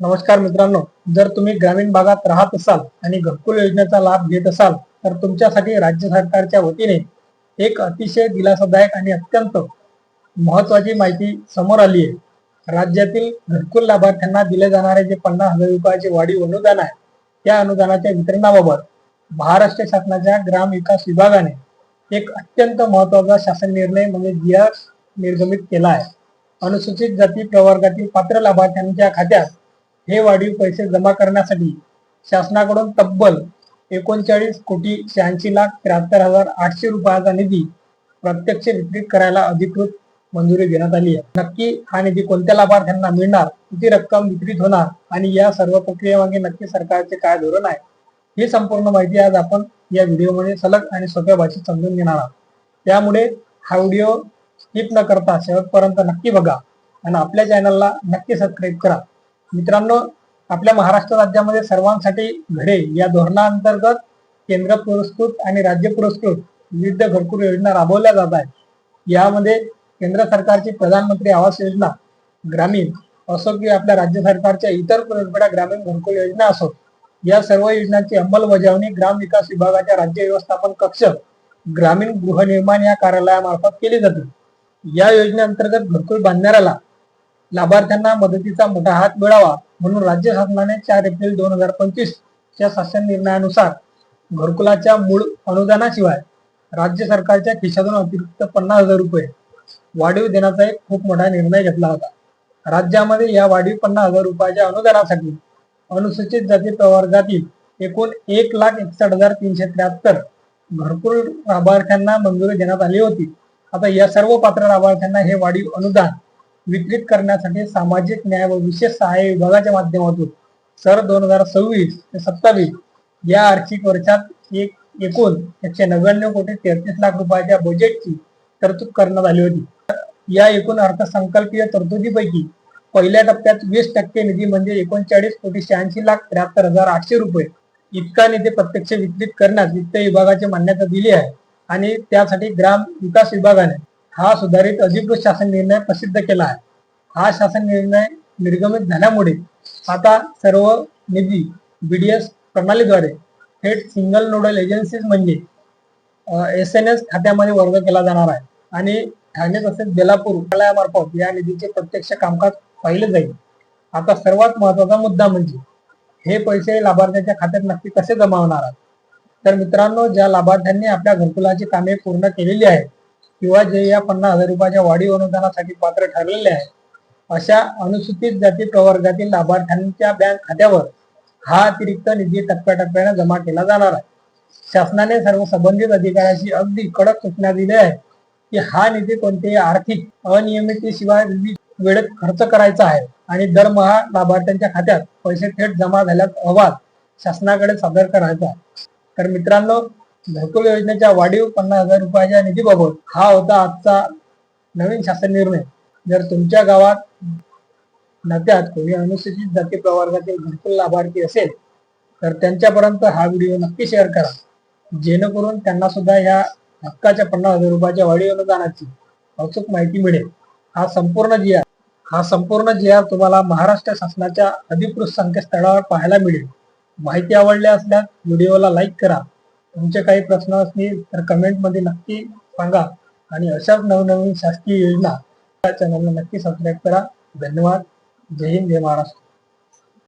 नमस्कार मित्रांनो, जर तुम्ही ग्रामीण भागात राहत असाल आणि घरकुल योजनेचा लाभ घेत असाल तर तुमच्यासाठी राज्य सरकारच्या वतीने एक अतिशय दिलासादायक आणि अत्यंत महत्वाची माहिती समोर आली आहे। राज्यातील घरकुल लाभार्थ्यांना दिले जाणारे जे 50,000 रुपयाचे वाढीव अनुदान आहे, त्या अनुदानाच्या वितरणाबाबत महाराष्ट्र शासनाच्या ग्राम विकास विभागाने एक अत्यंत महत्वाचा शासन निर्णय म्हणजे जी.आर. निर्गमित केला आहे। अनुसूचित जाती प्रवर्गातील पात्र लाभार्थ्यांच्या खात्यात हे वाढीव पैसे जमा करण्यासाठी शासनाकडून तब्बल 39,86,73,800 रुपयाचा निधी प्रत्यक्ष वितरित करायला अधिकृत मंजुरी देण्यात आली आहे। नक्की हा निधी कोणत्या लाभार्थ्यांना मिळणार, किती रक्कम वितरित होणार आणि या सर्व प्रक्रियेमागे नक्की सरकारचे काय धोरण आहे, ही संपूर्ण माहिती आज आपण या व्हिडिओमध्ये सलग आणि सोप्या भाषेत समजून घेणार आहोत। त्यामुळे हा व्हिडिओ स्किप न करता शेवटपर्यंत नक्की बघा आणि आपल्या चॅनलला नक्की सबस्क्राईब करा। मित्रांनो, आपल्या महाराष्ट्र राज्यामध्ये सर्वांसाठी घरे या धोरणाअंतर्गत केंद्र पुरस्कृत आणि राज्य पुरस्कृत विविध घरकुल योजना राबवल्या जात आहेत। यामध्ये केंद्र सरकारची प्रधानमंत्री आवास योजना ग्रामीण असो की आपल्या राज्य सरकारच्या इतर वेगवेगळ्या ग्रामीण घरकुल योजना असो, या सर्व योजनांची अंमलबजावणी ग्राम विकास विभागाच्या राज्य व्यवस्थापन कक्ष ग्रामीण गृहनिर्माण या कार्यालयामार्फत केली जाते। या योजनेअंतर्गत घरकुल बांधणाऱ्याला लाभार्थ्यांना मदतीचा मोठा हात मिळावा म्हणून राज्य शासनाने 4 एप्रिल 2025 च्या शासन निर्णयानुसार घरकुलाच्या मूळ अनुदानाशिवाय राज्य सरकारच्या खिशातून अतिरिक्त 50,000 रुपये वाढीव देण्याचा एक खूप मोठा निर्णय घेतला होता। राज्यामध्ये या वाढीव 50,000 रुपयाच्या अनुदानासाठी अनुसूचित जाती प्रवर्गातील एकूण 1,61,373 घरकुल लाभार्थ्यांना मंजुरी देण्यात आली होती। आता या सर्व पात्र लाभार्थ्यांना हे वाढीव अनुदान वितरित करण्यासाठी सामाजिक न्याय व विशेष सहाय्य विभागाच्या माध्यमातून 2026 ते 27 या आर्थिक वर्षात एकूण 199 कोटी 33 लाख रुपयाच्या बजेटची तरतूद करण्यात आली होती। या एकूण अर्थसंकल्पीय तरतुदीपैकी पहिल्या टप्प्यात 20% निधी म्हणजे 39,86,73,800 रुपये इतका निधी प्रत्यक्ष वितरित करण्यास वित्त विभागाची मान्यता दिली आहे आणि त्यासाठी ग्राम विकास विभागाने हा सुधारित अधिकृत शासन निर्णय प्रसिद्ध केला आहे। हा शासन निर्णय निर्गमित झाल्यामुळे आता सर्व निधी बीडीएस प्रणालीद्वारे थेट सिंगल नोडल एजन्सीज म्हणजे SNS खात्यामध्ये वर्ग केला जाणार आहे आणि ठाणे तसेच बेलापूर कार्यालयामार्फत या निधीचे प्रत्यक्ष कामकाज पाहिले जाईल। आता सर्वात महत्वाचा मुद्दा म्हणजे हे पैसे लाभार्थ्यांच्या खात्यात नक्की कसे जमा होणार आहेत। तर मित्रांनो, ज्या लाभार्थ्यांनी आपल्या घरकुलाची कामे पूर्ण केलेली आहेत किंवा जे या 50,000 रुपयाच्या वाढीव अनुदानासाठी पात्र ठरलेले आहेत, अशा अनुसूचित जाती प्रवर्गातील लाभार्थ्यांच्या बँक खात्यावर हा अतिरिक्त निधी टप्प्याटप्प्याने जमा केला जाणार आहे। शासनाने सर्व संबंधित अधिकाऱ्यांशी अगदी कडक सूचना दिल्या आहेत की हा निधी कोणत्याही आर्थिक अनियमिततेशिवाय विविध वेळेत खर्च करायचा आहे आणि दरमहा लाभार्थ्यांच्या खात्यात पैसे थेट जमा झाल्याचा अहवाल शासनाकडे सादर करायचा आहे। तर मित्रांनो, घरकुल योजनेच्या वाढीव 50,000 रुपयाच्या निधीबाबत हा होता आजचा नवीन शासन निर्णय। जर तुमच्या गावात नात्यात कोणी अनुसूचित जाती प्रवर्गातील घरकुल लाभार्थी असेल तर त्यांच्यापर्यंत हा व्हिडिओ नक्की शेअर करा, जेणेकरून त्यांना सुद्धा या हक्काच्या 50,000 रुपयाच्या वाढीव अनुदानाची अचूक माहिती मिळेल। हा संपूर्ण जी आर तुम्हाला महाराष्ट्र शासनाच्या अधिकृत संकेतस्थळावर पाहायला मिळेल। माहिती आवडली असल्यास व्हिडिओला लाईक करा। तुमचे काही प्रश्न असतील तर कमेंटमध्ये नक्की सांगा आणि अशाच नवनवीन शासकीय योजना चॅनलला नक्की सबस्क्राईब करा। धन्यवाद। जय हिंद, जय महाराष्ट्र।